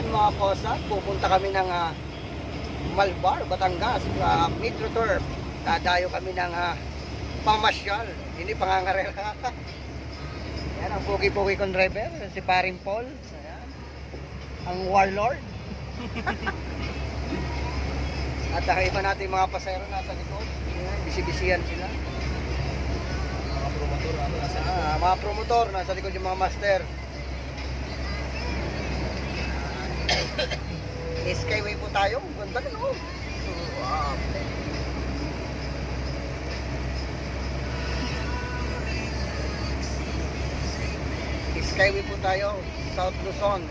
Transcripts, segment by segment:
Yan mga kosa, pupunta kami ng Malbar, Batangas, Metro Tour. Dadayo kami ng pamasyal, hindi pangangarela. Yan ang pugi-pugi kong driver, si Paring Paul. Ayan. Ang warlord. At iba natin mga pasero nasa likod. Ayan, bisi-bisihan sila. Mga promotor, nasa likod yung mga master. Skyway po tayo. Ganda na, no? Wow. Skyway po tayo. South Luzon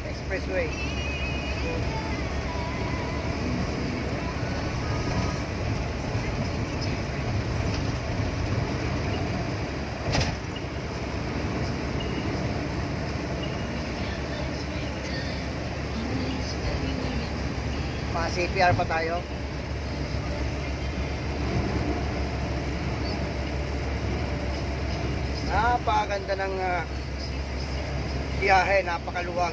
Expressway. Mga CPR pa tayo. Napakaganda ng biyahe, napakaluwag.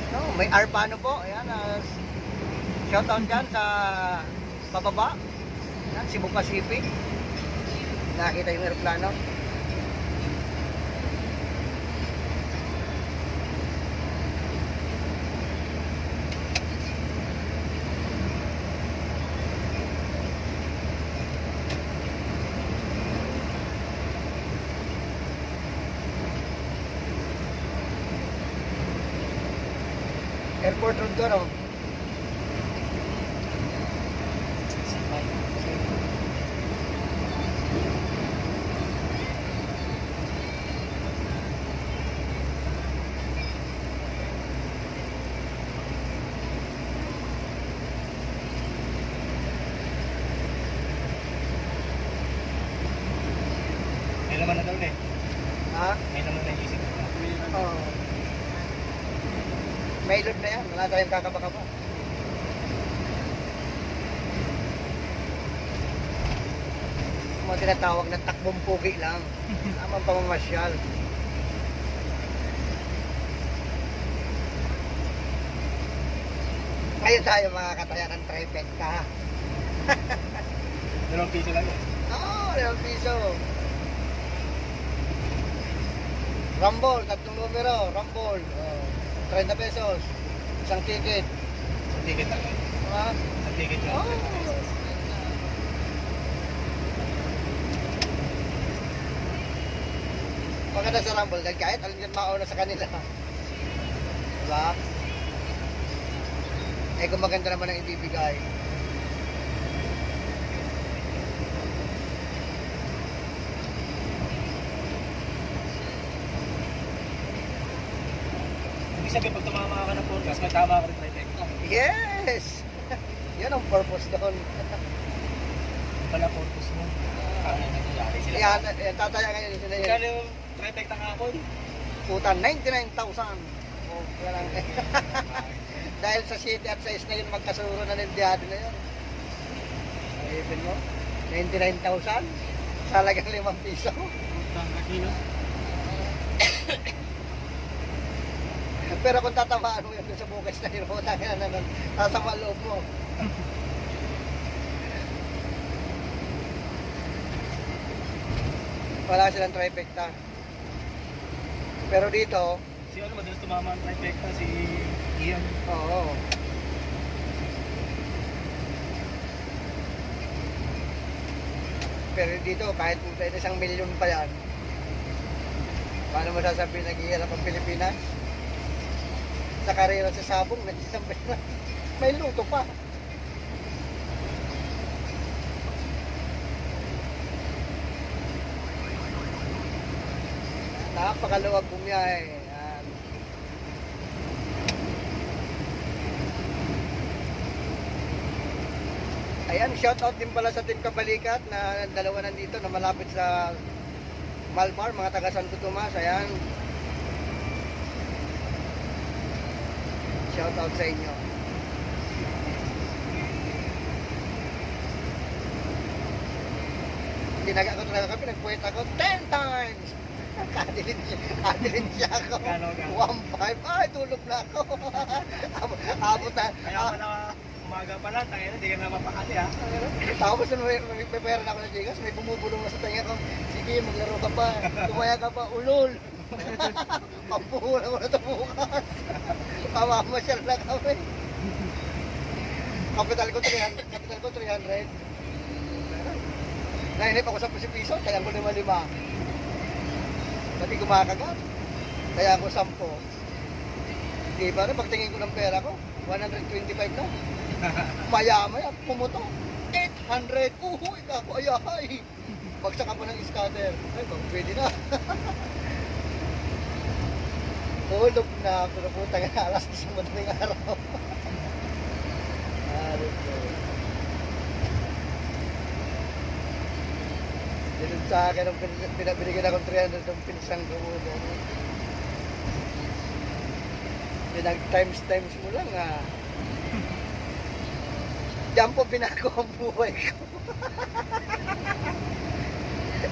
No, may Arpano po. Ayan, shoutout dyan sa pababa. Ayan, Cebu Pacific. Nakita yung aeroplano. Airport road ko, no? May naman na daw eh. Ha? May naman na isip ko. Oo. May load na yan. Wala tayong kakaba-kaba. Mga tinatawag na takbong pugi lang. Tamang pamamasyal. Ngayon tayo makakataya ng trifecta. Dalawang piso lang eh. Oo, 2 piso. Rumble, tatlong numero. Rumble. 30 pesos. Isang ticket. Isang ticket lang eh. Ha? Isang ticket lang. Oh. Maganda sa Rumble dahil kahit alin yan mauna sa kanila. Diba? Eh kung maganda naman ang ibibigay. Ibig sabihin, pag tumama ka ng forecast, may tama ka rin trifecta. Yes! Yan ang purpose doon. Wala purpose mo. Kaya nangyayari sila. Yan, tataya ngayon sila yun. Kaya yung trifecta kahapon. Puta, 99,000. Oh, yan lang. Dahil sa 7 at 6 na yun, magkasuro na ng biyado na yun. Ayipin mo, 99,000. Salagang 5 piso. Putang kakino. Pero kung tatamaan mo yun sa bukas na yun, puta ka na nun, sasama loob mo. Wala silang trifecta. Pero dito, Si ano, madalas tumama ang trifecta, si Ian. oo. Pero dito, kahit pwede 1,000,000 pa yan, paano mo sasabihin nag-ihalap ang Pilipinas? Sa karera sa sabong, nag-isang may luto pa. Napakaluwag bumiyahe. Yan. Ayan, shoutout din pala sa Team Kabalikat na dalawa nandito na malapit sa Malbar, mga taga Santo Tomas. Ayan. Shoutout sa inyo. Tinaga ko talaga kami, nagpuwet ako 10 times. Kadilin siya ako. Gano? 1.5. Ay, tulog na ako. Abot na. Kaya pala umaga pa lang, tayo hindi ka na mapakali ha. Tapos nung may pera na ako ng Gcash, may bumubulong na sa tainga ko. Sige, maglaro ka pa. Tumaya ka pa, ulol. Pampuhunan ko na ito bukas. Mamamasyal na kami. Kapital ko 300. Nainip ako sa piso, kaya ko 5. Pati kumakagat. Kaya ako 10. Di ba rin, pagtingin ko ng pera ko, 125 na. Maya-maya, pumuto. 800. Uhuy, kako, ayay. Bagsak ako ng scatter. Ay, pwede na. Tulog na, pero putang na, alas sa madaling araw. Dinun sa akin, ang pinabinigyan akong 300 ng pinsang gumulo. Pinag-times mo lang Diyan po binago ang buhay ko.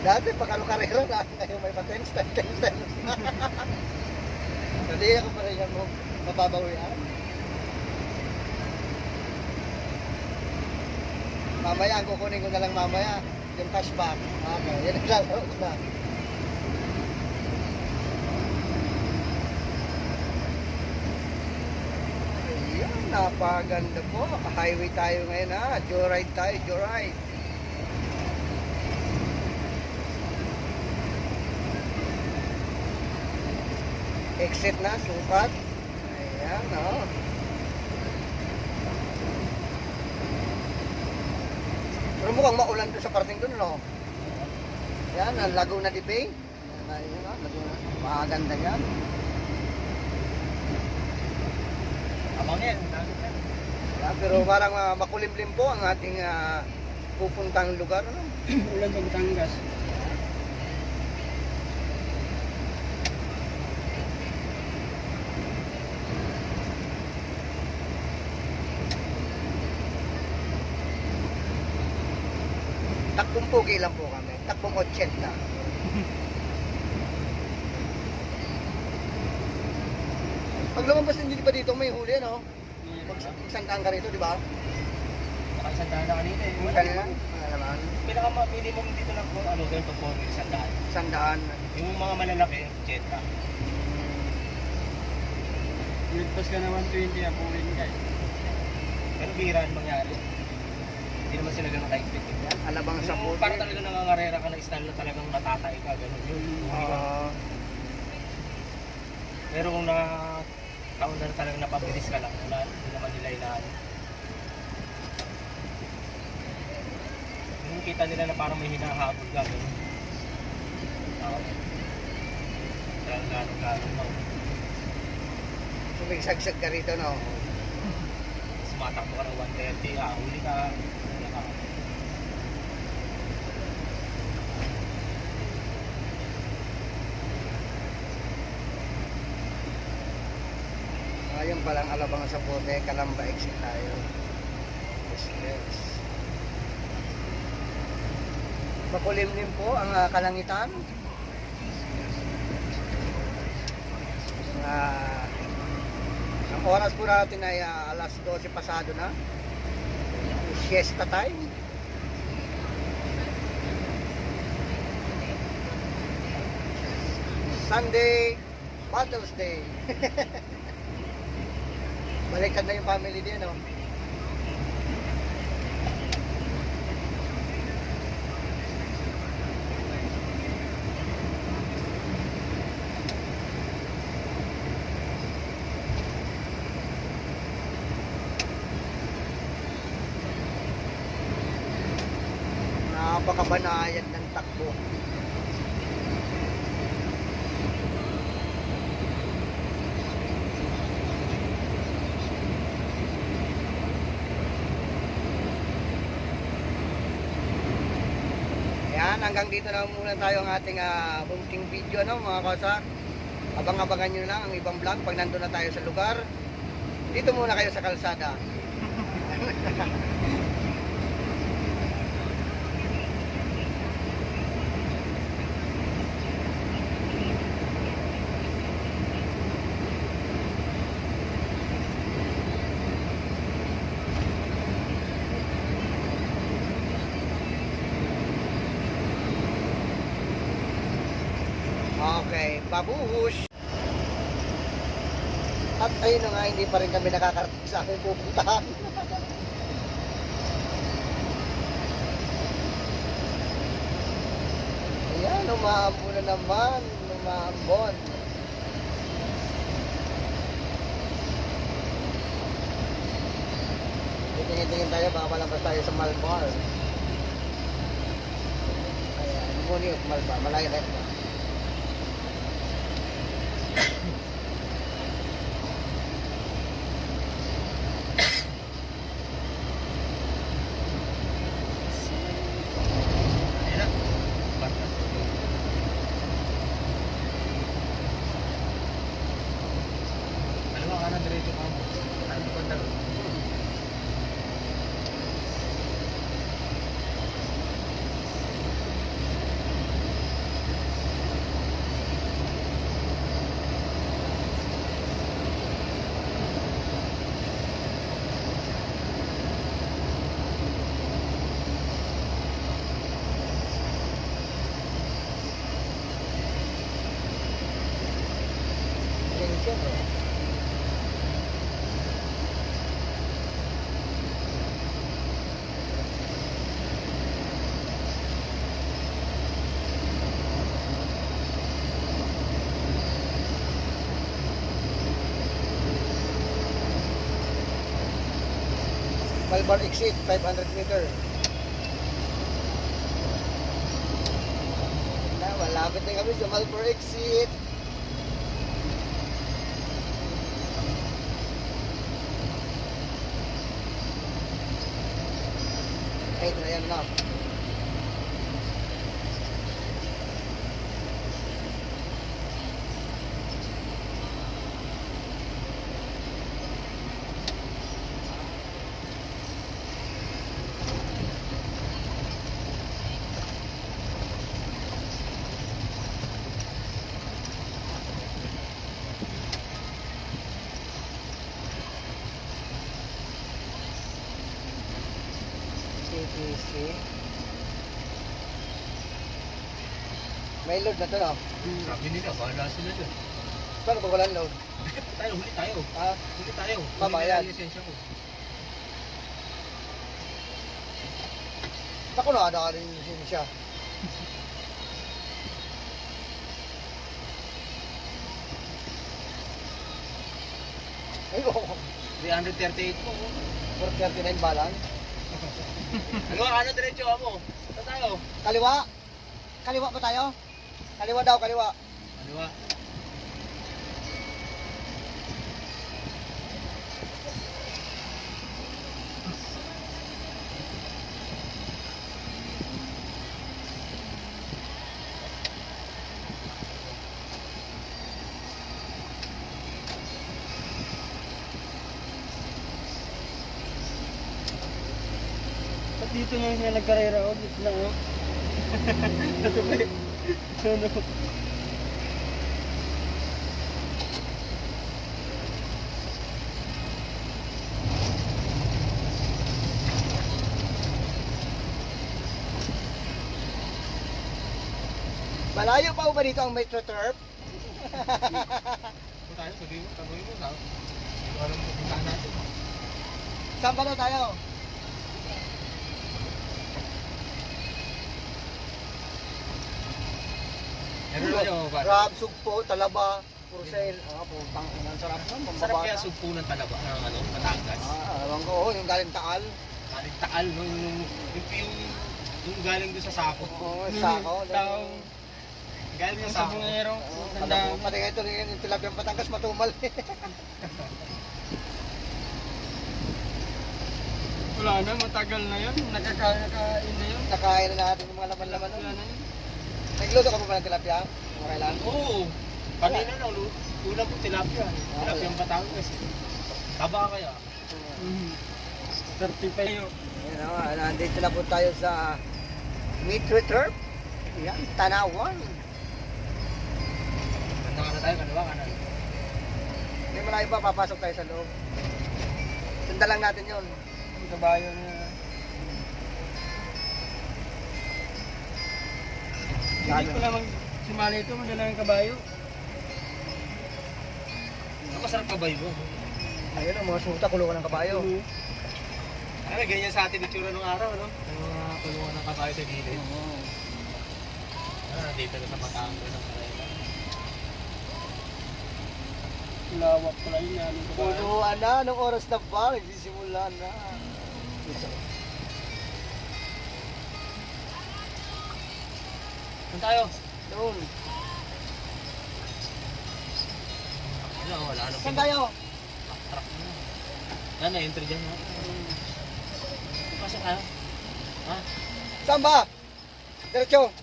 Dati pakalukarera na, ngayon may pa-times. Hindi ako pa rin mo mababawian. Mamaya, kukunin ko na lang mamaya yung cashback. Okay, yan ang lalaro ko na. Ayan, napaganda po. Highway tayo ngayon ha. Joyride tayo, joyride. Exit na, sukat. Ayan, o. Pero mukhang maulan doon sa parting doon, no? Yan, ang Laguna de Bay. Yan, Laguna. Maganda yan. Abang yan, dagat yan. Yan, pero parang makulimlim po ang ating pupuntang lugar, no? Ulan sa Batangas. Takbong pugi lang po kami. Takbong 80. Pag lumabas hindi pa dito may huli, no? Pag isang daan ka rito, di ba? Naka-isang daan na kanina eh. Kanina, naman. Pinaka-minimum dito lang po, ganito po, 100. Isang daan. Yung mga malalaki, jet ka. Yugpas ka na 120, apurin ka eh. Pero biran mangyari. Hindi naman sila ganun ka-expect. Yan, alabang sa Yung puti. parang talaga nangangarera ka na style na talagang natatay ka, ganun. Pero kung taon na talagang napabilis ka lang, wala, hindi naman nila inaan. Yung kita nila na parang may hinahabol ka, ganun. Dahil gano'n mo. Sumigsag-sag ka rito, no? Sumatakbo ka ng 130, huli ka. Wala ka. Ngayon palang alabang sa puti, Kalamba exit tayo. Yes. Makulimlim po ang kalangitan. Ang oras po natin ay alas 12 pasado na. Siesta time. Sunday, Father's Day. Baliktad na yung family din, no? Napakabanayan ng takbo. Yan, hanggang dito na muna tayo ang ating munting video, no, mga kasak. Abang-abangan nyo lang ang ibang vlog pag nandun na tayo sa lugar. Dito muna kayo sa kalsada. Okay, babuhush. At ayun na nga, hindi pa rin kami nakakarating sa aming pupuntahan. Ayan, umaambon na naman. Umaambon. Tingin-tingin tayo, baka malabas tayo sa Malbar. Ayan, muna yung Malbar. Malayo tayo. Ayun na. Basta. Kaliwa ka na, diretso ka mo. Ano ba na? Tingin ko. Malbar exit, 500 meter. Na, malapit na kami sa Malbar exit. Ay, ito na yan na. CTC. May load na to, no? Sabi nila, bahala sila dun. Paano ba walang load? Tayo, huli tayo. Ah, Huli tayo. Huli Babayad. na yung lisensya ko. ako na ada ka rin yung siya. Ay, oo. 338 po. 439 balance. Ano ka na diretso mo? Saan tayo? Kaliwa. Kaliwa ba tayo? Kaliwa daw, kaliwa. Kaliwa. Ba't dito lang sila nagkarera o? Dito lang o. Natuloy. Ano? Malayo pa ba dito ang Metro Turf? Kung tayo, sabihin mo, tanongin mo. Hindi ko alam kung puntahan natin. Saan ba daw tayo? Meron tayo, ba? Crab, sugpo, talaba, for sale. Ah, putang ina, sarap naman. Sarap mababata. kaya sugpo ng talaba ng ano, Batangas. Ah, alam ko, oh, yung galing Taal. Galing Taal, no? Yung galing doon sa Sako. Oo, sako. Tao. Galing Yung sa Sako. sabungero. Alam mo, pati nga ito rin yung tilapiyang Batangas, matumal. Wala na, matagal na yun. Nakakain na yun. Nakain na natin yung mga laman-laman. Wala na yun. Nagluto ka pa ba ng tilapia? Okay lang. Oo. Kanina lang, ulam ko tilapia. Tilapiyang Batangas. Taba kaya. Mhm. 35 yun. Ayan o, nandito na po tayo sa Metro Turf. Yan, Tanawan. Ganda ka na tayo, kaliwa ka na. Hindi malayo pa, papasok tayo sa loob. Sundan lang natin yun. Sa bayan na. Lalo. Hindi ko naman Sumali ito, madala ng kabayo. Ang masarap ka ba yun? Ayun ang mga suta, kulungan ng kabayo. Ano, ganyan sa atin itsura nung araw, no? Yung mga kulungan ng kabayo sa gilid. Dito na sa Batangas ng Karela. Lawak pala yun, anong kabayo. Punuan na, nung oras na ba, nagsisimula na. Saan tayo? Doon. Wala nang Saan tayo? truck na. Yan, na-entry dyan, ha? Pasok tayo. Ha? Saan ba? Diretso.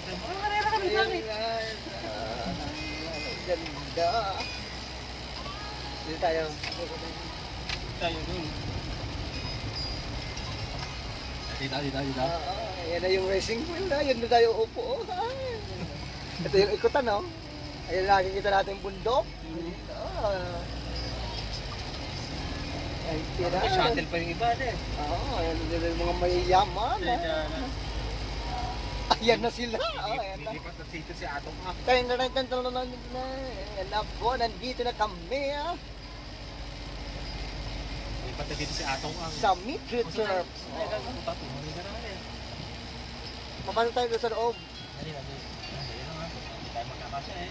Ang karera kami bakit? Ganda. Dito tayo. Tayo dun. Dito. Yan na yung racing wheel na. Yan na tayo upo. Ay. Ito yung ikutan, no? Ayan nakikita natin yung bundok. Ay, tira. May shuttle pa yung iba, eh. Oo, ayan na yung mga mayayaman. Ayan na sila. Ayan na. Lilipat na dito si Atong Ha. Ayan na po, nandito na kami Lilipat na dito si Atong Ha. sa Mitri Turf. Ay, gagawin pa ito. Hindi ka naman. Papasok tayo doon sa loob. Dali. Dali na nga. Hindi tayo magkakasya, eh.